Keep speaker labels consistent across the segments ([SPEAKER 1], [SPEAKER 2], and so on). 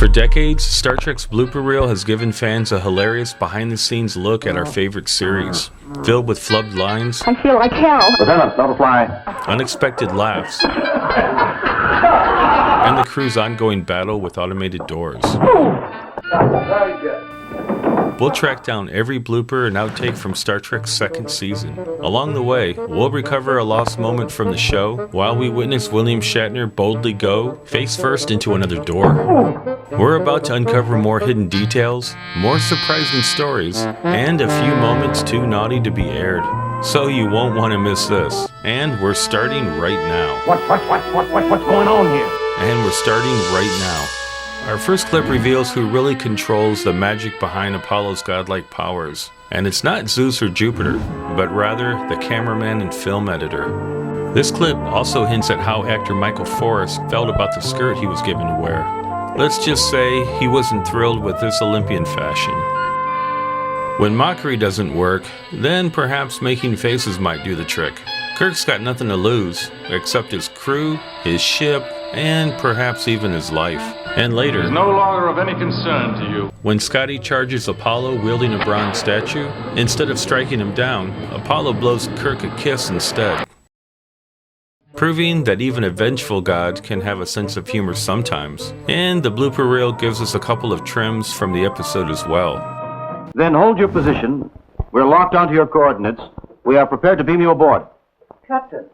[SPEAKER 1] For decades, Star Trek's blooper reel has given fans a hilarious behind-the-scenes look at our favorite series, filled with flubbed lines,
[SPEAKER 2] I feel like hell.
[SPEAKER 3] Lieutenant, don't fly.
[SPEAKER 1] unexpected laughs, and the crew's ongoing battle with automated doors. We'll track down every blooper and outtake from Star Trek's second season. Along the way, we'll recover a lost moment from the show while we witness William Shatner boldly go face first into another door. We're about to uncover more hidden details, more surprising stories, and a few moments too naughty to be aired. So you won't want to miss this. And we're starting right now.
[SPEAKER 3] What's going on here?
[SPEAKER 1] And we're starting right now. Our first clip reveals who really controls the magic behind Apollo's godlike powers. And it's not Zeus or Jupiter, but rather the cameraman and film editor. This clip also hints at how actor Michael Forrest felt about the skirt he was given to wear. Let's just say he wasn't thrilled with this Olympian fashion. When mockery doesn't work, then perhaps making faces might do the trick. Kirk's got nothing to lose, except his crew, his ship, and perhaps even his life. And later,
[SPEAKER 4] It's no longer of any concern to you.
[SPEAKER 1] when Scotty charges Apollo wielding a bronze statue, instead of striking him down, Apollo blows Kirk a kiss instead. Proving that even a vengeful god can have a sense of humor sometimes. And the blooper reel gives us a couple of trims from the episode as well.
[SPEAKER 3] Then hold your position. We're locked onto your coordinates. We are prepared to beam you aboard.
[SPEAKER 5] Captain,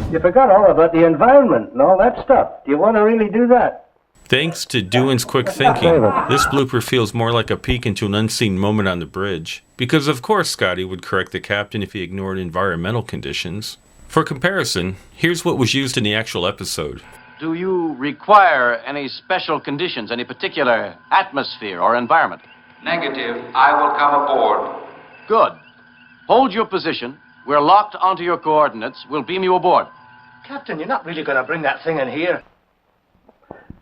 [SPEAKER 5] you forgot all about the environment and all that stuff. Do you want to really do that?
[SPEAKER 1] Thanks to Doohan's quick thinking, this blooper feels more like a peek into an unseen moment on the bridge. Because of course Scotty would correct the captain if he ignored environmental conditions. For comparison, here's what was used in the actual episode.
[SPEAKER 6] Do you require any special conditions, any particular atmosphere or environment?
[SPEAKER 7] Negative. I will come aboard.
[SPEAKER 6] Good. Hold your position. We're locked onto your coordinates. We'll beam you aboard.
[SPEAKER 5] Captain, you're not really going to bring that thing in here.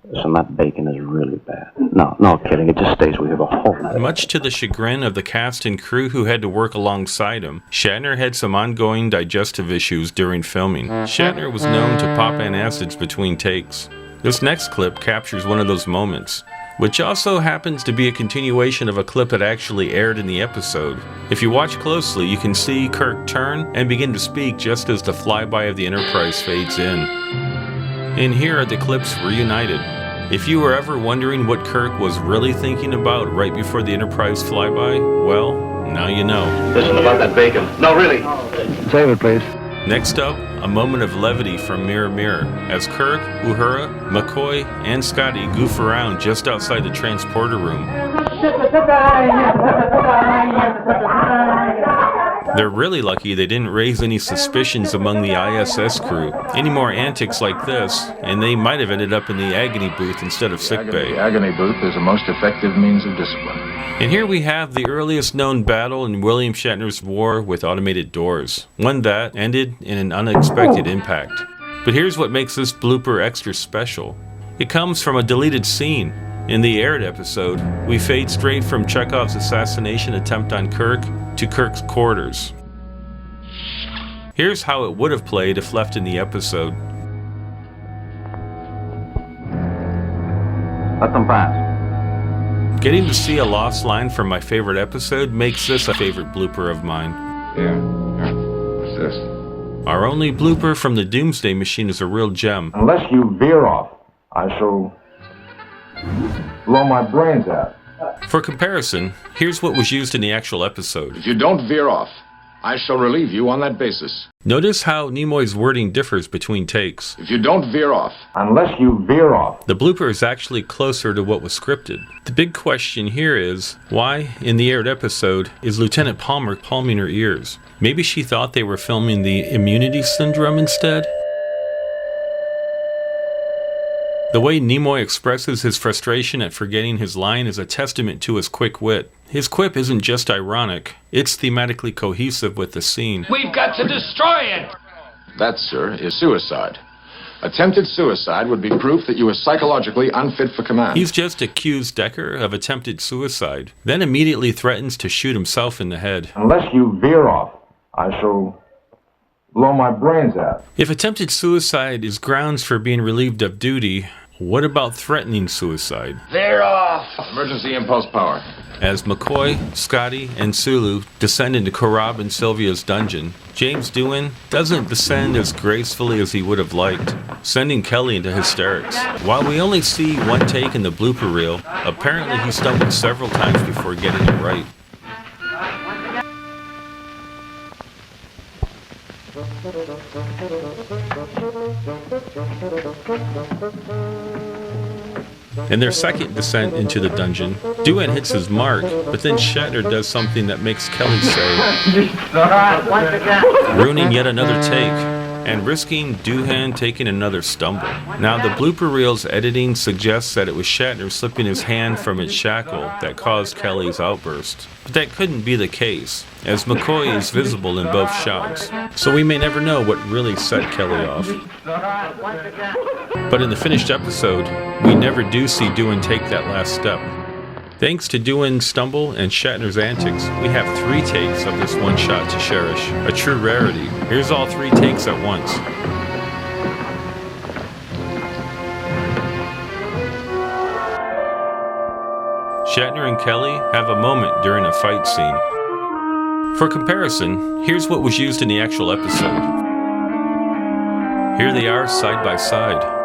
[SPEAKER 3] Listen, that bacon is really bad. No kidding. It just stays with you the whole night.
[SPEAKER 1] Much to the chagrin of the cast and crew who had to work alongside him, Shatner had some ongoing digestive issues during filming. Shatner was known to pop antacids between takes. This next clip captures one of those moments, which also happens to be a continuation of a clip that actually aired in the episode. If you watch closely, you can see Kirk turn and begin to speak just as the flyby of the Enterprise fades in. And here are the clips reunited. If you were ever wondering what Kirk was really thinking about right before the Enterprise flyby, well, now you know.
[SPEAKER 3] Listen about that bacon. No, really. Save it, please.
[SPEAKER 1] Next up, a moment of levity from Mirror Mirror, as Kirk, Uhura, McCoy, and Scotty goof around just outside the transporter room. They're really lucky they didn't raise any suspicions among the ISS crew. Any more antics like this, and they might have ended up in the agony booth instead of sickbay.
[SPEAKER 4] The agony booth is a most effective means of discipline.
[SPEAKER 1] And here we have the earliest known battle in William Shatner's war with automated doors, one that ended in an unexpected impact. But here's what makes this blooper extra special. It comes from a deleted scene. In the aired episode, we fade straight from Chekhov's assassination attempt on Kirk to Kirk's quarters. Here's how it would have played if left in the episode.
[SPEAKER 3] Let them pass.
[SPEAKER 1] Getting to see a lost line from my favorite episode makes this a favorite blooper of mine.
[SPEAKER 4] Here. What's this?
[SPEAKER 1] Our only blooper from the Doomsday Machine is a real gem.
[SPEAKER 8] Unless you veer off, I shall blow my brains out.
[SPEAKER 1] For comparison, here's what was used in the actual episode.
[SPEAKER 4] If you don't veer off, I shall relieve you on that basis.
[SPEAKER 1] Notice how Nimoy's wording differs between takes.
[SPEAKER 4] If you don't veer off.
[SPEAKER 8] Unless you veer off.
[SPEAKER 1] The blooper is actually closer to what was scripted. The big question here is, why, in the aired episode, is Lieutenant Palmer palming her ears? Maybe she thought they were filming the immunity syndrome instead? The way Nimoy expresses his frustration at forgetting his line is a testament to his quick wit. His quip isn't just ironic, it's thematically cohesive with the scene.
[SPEAKER 7] We've got to destroy it!
[SPEAKER 4] That, sir, is suicide. Attempted suicide would be proof that you are psychologically unfit for command.
[SPEAKER 1] He's just accused Decker of attempted suicide, then immediately threatens to shoot himself in the head.
[SPEAKER 8] Unless you veer off, I shall blow my brains out.
[SPEAKER 1] If attempted suicide is grounds for being relieved of duty, What about threatening suicide?
[SPEAKER 7] They're off.
[SPEAKER 4] Emergency impulse power.
[SPEAKER 1] As McCoy, Scotty, and Sulu descend into Korab and Sylvia's dungeon, James Doohan doesn't descend as gracefully as he would have liked, sending Kelly into hysterics. While we only see one take in the blooper reel, apparently he stumbled several times before getting it right. In their second descent into the dungeon, Doohan hits his mark, but then Shatner does something that makes Kelly say, ruining yet another take, and risking Doohan taking another stumble. Now, the blooper reel's editing suggests that it was Shatner slipping his hand from its shackle that caused Kelly's outburst. But that couldn't be the case, as McCoy is visible in both shots, so we may never know what really set Kelly off. But in the finished episode, we never do see Doohan take that last step. Thanks to Doohan's stumble and Shatner's antics, we have 3 takes of this one shot to cherish, a true rarity. Here's all 3 takes at once. Shatner and Kelly have a moment during a fight scene. For comparison, here's what was used in the actual episode. Here they are side by side.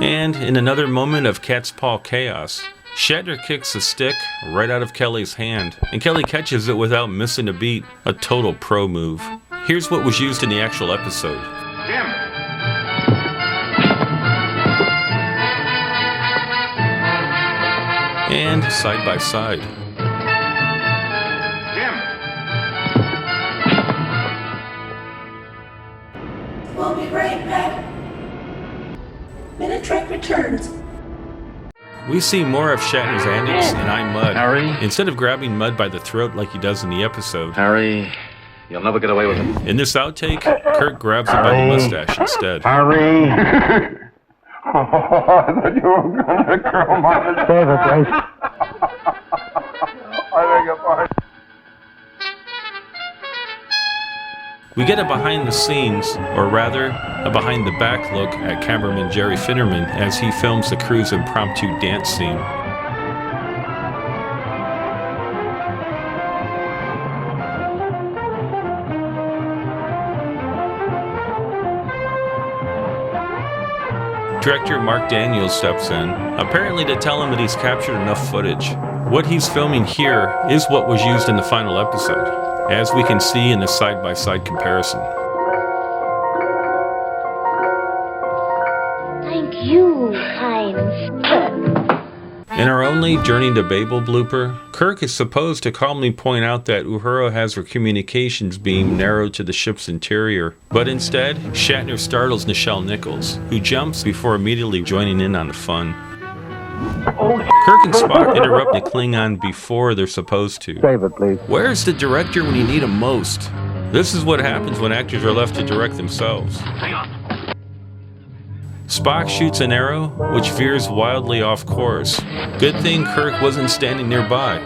[SPEAKER 1] And in another moment of Catspaw chaos, Shatner kicks a stick right out of Kelly's hand, and Kelly catches it without missing a beat, a total pro move. Here's what was used in the actual episode.
[SPEAKER 4] Jim!
[SPEAKER 1] And side by side.
[SPEAKER 4] Jim!
[SPEAKER 2] We'll be right back. Minute Trek returns.
[SPEAKER 1] We see more of Shatner's antics in I'm Mud.
[SPEAKER 6] Harry?
[SPEAKER 1] Instead of grabbing Mud by the throat like he does in the episode.
[SPEAKER 6] Harry, you'll never get away with it.
[SPEAKER 1] In this outtake, Kirk grabs him by the mustache instead.
[SPEAKER 8] Harry! Oh, I thought you were going to curl my mustache.
[SPEAKER 5] Save it, Grace.
[SPEAKER 8] I beg your pardon.
[SPEAKER 1] We get a behind the scenes, or rather, a behind the back look at cameraman Jerry Finnerman as he films the crew's impromptu dance scene. Director Marc Daniels steps in, apparently to tell him that he's captured enough footage. What he's filming here is what was used in the final episode, as we can see in the side-by-side comparison.
[SPEAKER 9] Thank you, kind sir.
[SPEAKER 1] In our only Journey to Babel blooper, Kirk is supposed to calmly point out that Uhura has her communications beam narrowed to the ship's interior, but instead, Shatner startles Nichelle Nichols, who jumps before immediately joining in on the fun. Kirk and Spock interrupt the Klingon before they're supposed to.
[SPEAKER 5] Save it, please.
[SPEAKER 1] Where's the director when you need him most? This is what happens when actors are left to direct themselves. Spock shoots an arrow, which veers wildly off course. Good thing Kirk wasn't standing nearby.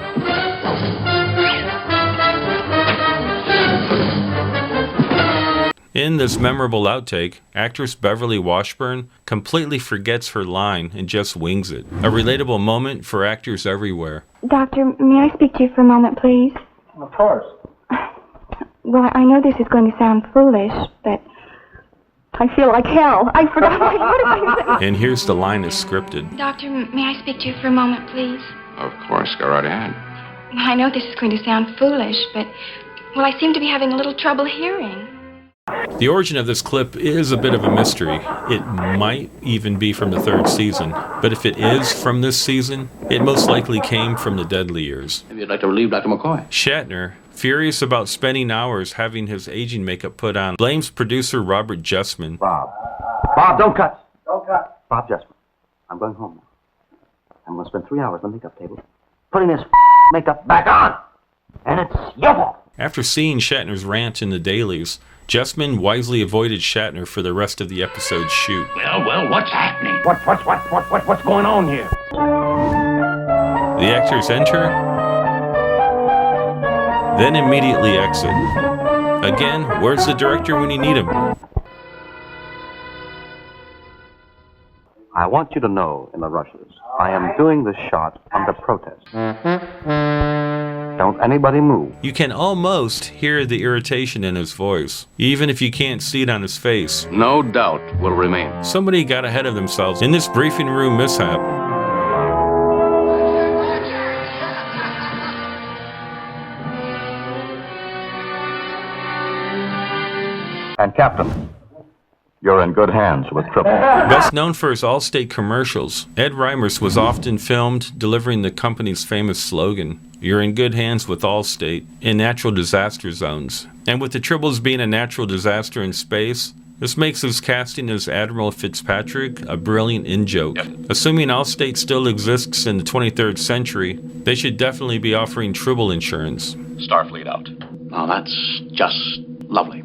[SPEAKER 1] In this memorable outtake, actress Beverly Washburn completely forgets her line and just wings it. A relatable moment for actors everywhere.
[SPEAKER 9] Doctor, may I speak to you for a moment, please?
[SPEAKER 5] Of course.
[SPEAKER 9] Well, I know this is going to sound foolish, but I feel like hell. I forgot my
[SPEAKER 1] And here's the line as scripted.
[SPEAKER 9] Doctor, may I speak to you for a moment, please?
[SPEAKER 4] Of course, go right ahead.
[SPEAKER 9] Well, I know this is going to sound foolish, but, well, I seem to be having a little trouble hearing.
[SPEAKER 1] The origin of this clip is a bit of a mystery. It might even be from the 3rd season, but if it is from this season, it most likely came from the Deadly Years.
[SPEAKER 6] Maybe you'd like to relieve Dr. McCoy.
[SPEAKER 1] Shatner, furious about spending hours having his aging makeup put on, blames producer Robert Justman.
[SPEAKER 3] Bob, don't cut. Don't cut. Bob Justman, I'm going home now. I'm going to spend 3 hours on the makeup table putting this makeup back on. And it's your fault.
[SPEAKER 1] After seeing Shatner's rant in the dailies, Justman wisely avoided Shatner for the rest of the episode's shoot.
[SPEAKER 7] Well, what's happening?
[SPEAKER 5] What's going on here?
[SPEAKER 1] The actors enter, then immediately exit. Again, where's the director when you need him?
[SPEAKER 3] I want you to know, in the rushes, I am doing this shot under protest. Don't anybody move.
[SPEAKER 1] You can almost hear the irritation in his voice, even if you can't see it on his face.
[SPEAKER 6] No doubt will remain.
[SPEAKER 1] Somebody got ahead of themselves in this briefing room mishap.
[SPEAKER 3] And Captain, you're in good hands with Tribbles.
[SPEAKER 1] Best known for his Allstate commercials, Ed Reimers was often filmed delivering the company's famous slogan, "You're in good hands with Allstate," in natural disaster zones. And with the Tribbles being a natural disaster in space, this makes his casting as Admiral Fitzpatrick a brilliant in-joke. Assuming Allstate still exists in the 23rd century, they should definitely be offering Tribble insurance.
[SPEAKER 6] Starfleet out. Now that's just lovely.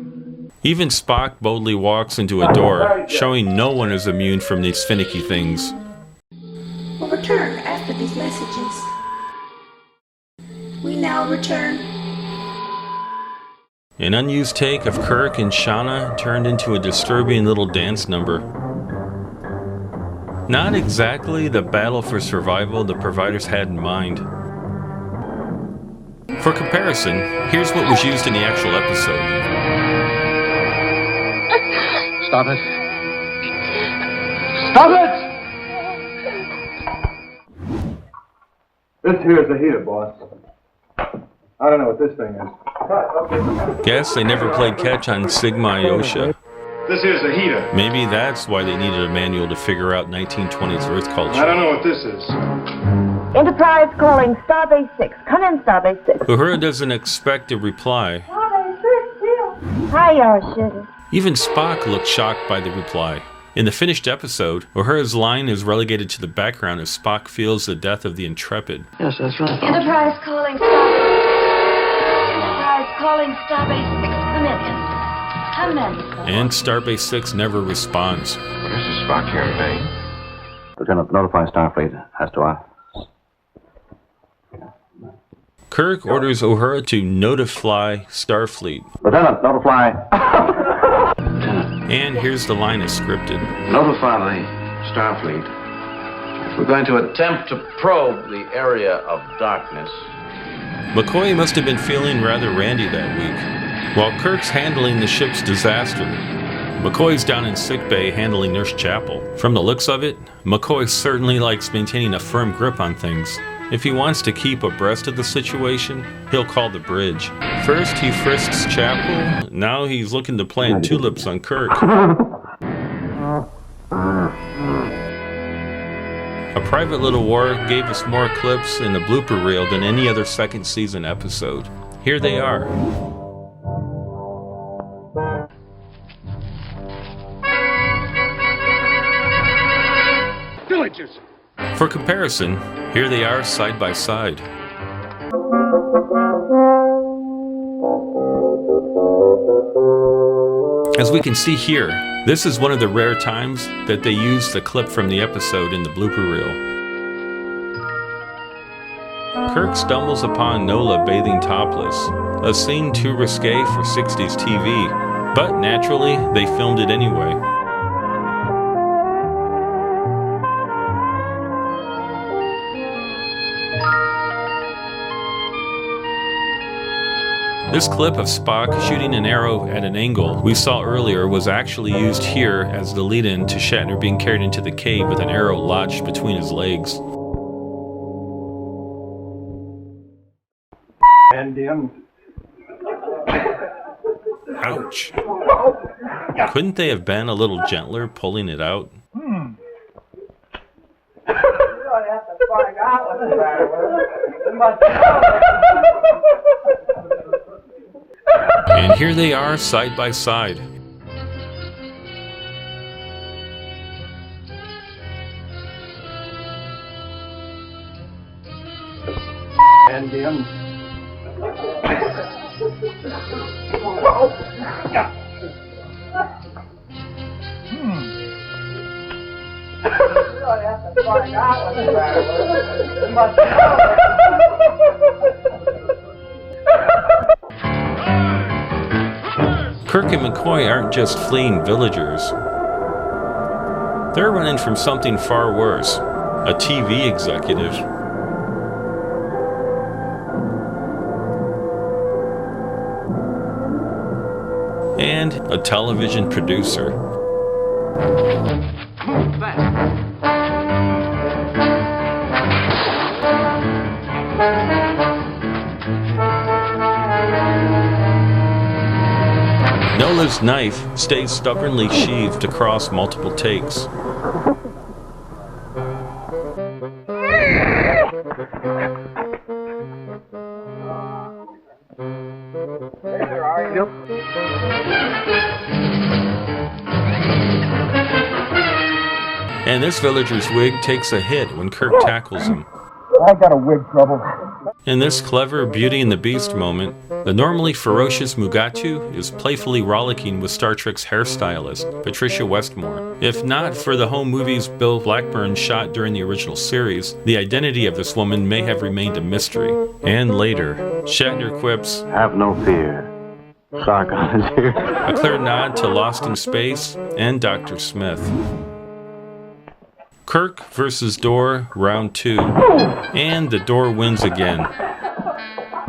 [SPEAKER 1] Even Spock boldly walks into a door, showing no one is immune from these finicky things.
[SPEAKER 2] Will return after these messages. We now return.
[SPEAKER 1] An unused take of Kirk and Shauna turned into a disturbing little dance number. Not exactly the battle for survival the providers had in mind. For comparison, here's what was used in the actual episode.
[SPEAKER 4] Stop it. Stop it!
[SPEAKER 8] This here's the heater, boss. I don't know what this thing is.
[SPEAKER 1] Guess they never played catch on Sigma Iosha.
[SPEAKER 8] This here's the heater.
[SPEAKER 1] Maybe that's why they needed a manual to figure out 1920s Earth culture.
[SPEAKER 8] I don't know what this is.
[SPEAKER 10] Enterprise calling Starbase 6. Come in, Starbase 6.
[SPEAKER 1] Uhura doesn't expect a reply.
[SPEAKER 10] Hi, sugar.
[SPEAKER 1] Even Spock looked shocked by the reply. In the finished episode, Uhura's line is relegated to the background as Spock feels the death of the Intrepid.
[SPEAKER 6] Yes, that's right.
[SPEAKER 10] Enterprise calling Starbase 6. Enterprise calling Starbase 6. Come in.
[SPEAKER 1] And Starbase 6 never responds.
[SPEAKER 4] This is Spock here, May.
[SPEAKER 3] Lieutenant, notify Starfleet as to our...
[SPEAKER 1] Kirk orders Uhura to notify Starfleet.
[SPEAKER 3] Lieutenant, notify...
[SPEAKER 1] And here's the line as scripted.
[SPEAKER 6] Notify the Starfleet. We're going to attempt to probe the area of darkness.
[SPEAKER 1] McCoy must have been feeling rather randy that week. While Kirk's handling the ship's disaster, McCoy's down in sickbay handling Nurse Chapel. From the looks of it, McCoy certainly likes maintaining a firm grip on things. If he wants to keep abreast of the situation, he'll call the bridge. First he frisks Chapel, now he's looking to plant tulips on Kirk. A Private Little War gave us more clips in the blooper reel than any other second season episode. Here they are.
[SPEAKER 7] Villages!
[SPEAKER 1] For comparison, here they are side by side. As we can see here, this is one of the rare times that they used the clip from the episode in the blooper reel. Kirk stumbles upon Nola bathing topless, a scene too risque for 60s TV, but naturally, they filmed it anyway. This clip of Spock shooting an arrow at an angle we saw earlier was actually used here as the lead-in to Shatner being carried into the cave with an arrow lodged between his legs.
[SPEAKER 8] And
[SPEAKER 1] Ouch. Couldn't they have been a little gentler pulling it out? And here they are side by side.
[SPEAKER 8] And
[SPEAKER 1] Kirk and McCoy aren't just fleeing villagers. They're running from something far worse, a TV executive. And a television producer. Nola's knife stays stubbornly sheathed across multiple takes. And this villager's wig takes a hit when Kirk tackles him.
[SPEAKER 8] I got a wig trouble.
[SPEAKER 1] In this clever Beauty and the Beast moment, the normally ferocious Mugatu is playfully rollicking with Star Trek's hairstylist, Patricia Westmore. If not for the home movies Bill Blackburn shot during the original series, the identity of this woman may have remained a mystery. And later, Shatner quips,
[SPEAKER 3] Have no fear. Sargon is here.
[SPEAKER 1] a clear nod to Lost in Space and Dr. Smith. Kirk versus Door, round 2, and the Door wins again.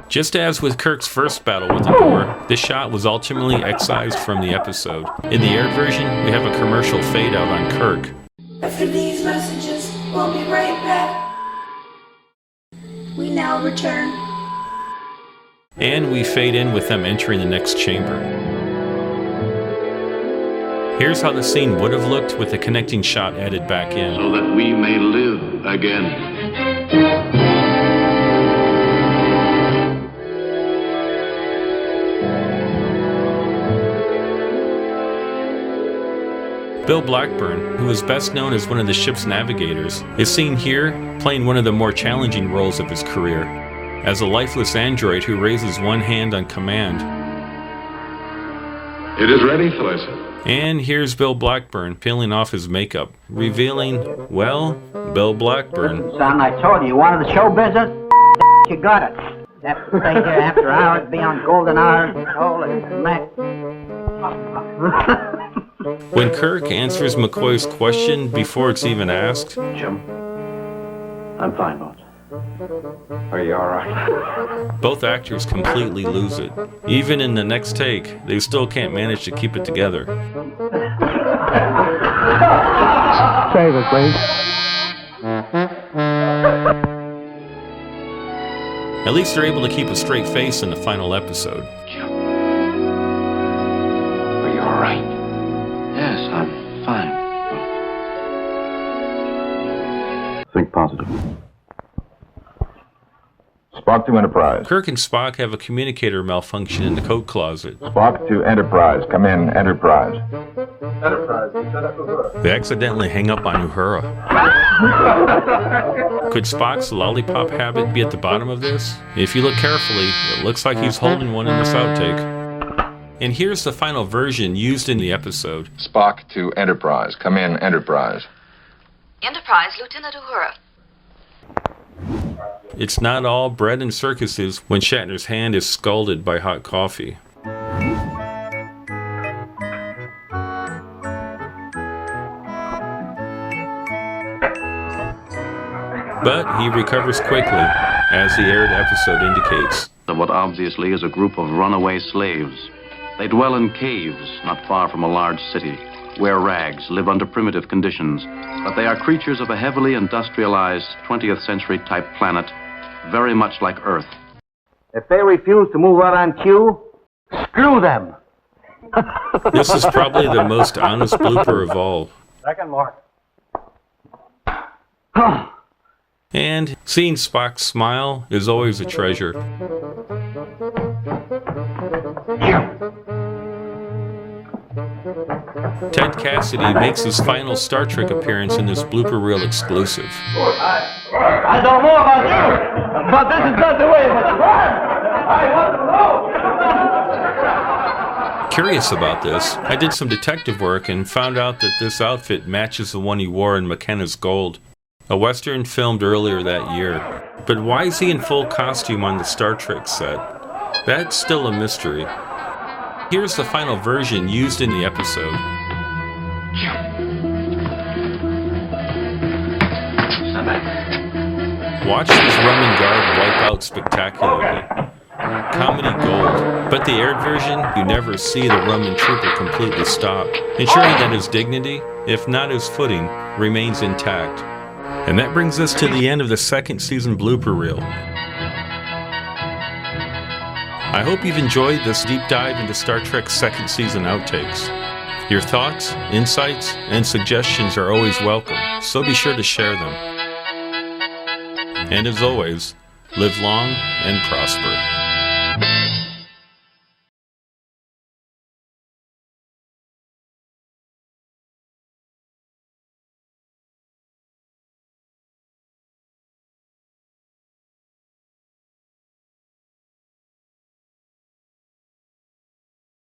[SPEAKER 1] Just as with Kirk's first battle with the Door, this shot was ultimately excised from the episode. In the aired version, we have a commercial fade out on Kirk.
[SPEAKER 2] After these messages, we'll be right back. We now return.
[SPEAKER 1] And we fade in with them entering the next chamber. Here's how the scene would have looked with the connecting shot added back in.
[SPEAKER 6] So that we may live again.
[SPEAKER 1] Bill Blackburn, who is best known as one of the ship's navigators, is seen here playing one of the more challenging roles of his career, as a lifeless android who raises one hand on command.
[SPEAKER 4] It is ready, Theresa.
[SPEAKER 1] And here's Bill Blackburn peeling off his makeup, revealing, well, Bill Blackburn.
[SPEAKER 3] Son, I told you wanted the show business? You got it. That stay here after hours, be on golden hours, holy smack.
[SPEAKER 1] When Kirk answers McCoy's question before it's even asked,
[SPEAKER 3] Jim, I'm fine, boss. Are you all right?
[SPEAKER 1] both actors completely lose it. Even in the next take, they still can't manage to keep it together.
[SPEAKER 3] Save it, please.
[SPEAKER 1] At least they're able to keep a straight face in the final episode.
[SPEAKER 6] Jim. Are you all right? Yes, I'm fine.
[SPEAKER 8] Think positive. Spock to Enterprise.
[SPEAKER 1] Kirk and Spock have a communicator malfunction in the coat closet.
[SPEAKER 8] Spock to Enterprise. Come in, Enterprise.
[SPEAKER 1] They accidentally hang up on Uhura. Could Spock's lollipop habit be at the bottom of this? If you look carefully, it looks like he's holding one in this outtake. And here's the final version used in the episode.
[SPEAKER 4] Spock to Enterprise. Come in, Enterprise.
[SPEAKER 10] Enterprise, Lieutenant Uhura.
[SPEAKER 1] It's not all bread and circuses when Shatner's hand is scalded by hot coffee. But he recovers quickly, as the aired episode indicates.
[SPEAKER 6] Of what obviously is a group of runaway slaves. They dwell in caves not far from a large city, wear rags, live under primitive conditions, but they are creatures of a heavily industrialized 20th century type planet, very much like Earth.
[SPEAKER 3] If they refuse to move out on cue, screw them.
[SPEAKER 1] This is probably the most honest blooper of all.
[SPEAKER 5] Second mark.
[SPEAKER 1] And seeing Spock smile is always a treasure. Ted Cassidy makes his final Star Trek appearance in this blooper reel exclusive.
[SPEAKER 3] I don't know about you, but this is not the way it was planned. I want to know.
[SPEAKER 1] Curious about this, I did some detective work and found out that this outfit matches the one he wore in McKenna's Gold, a Western filmed earlier that year. But why is he in full costume on the Star Trek set? That's still a mystery. Here's the final version used in the episode. Watch this Roman guard wipe out spectacularly. Comedy gold. But the aired version, you never see the Roman trooper completely stop, ensuring that his dignity, if not his footing, remains intact. And that brings us to the end of the second season blooper reel. I hope you've enjoyed this deep dive into Star Trek's second season outtakes. Your thoughts, insights, and suggestions are always welcome, so be sure to share them. And as always, live long and prosper.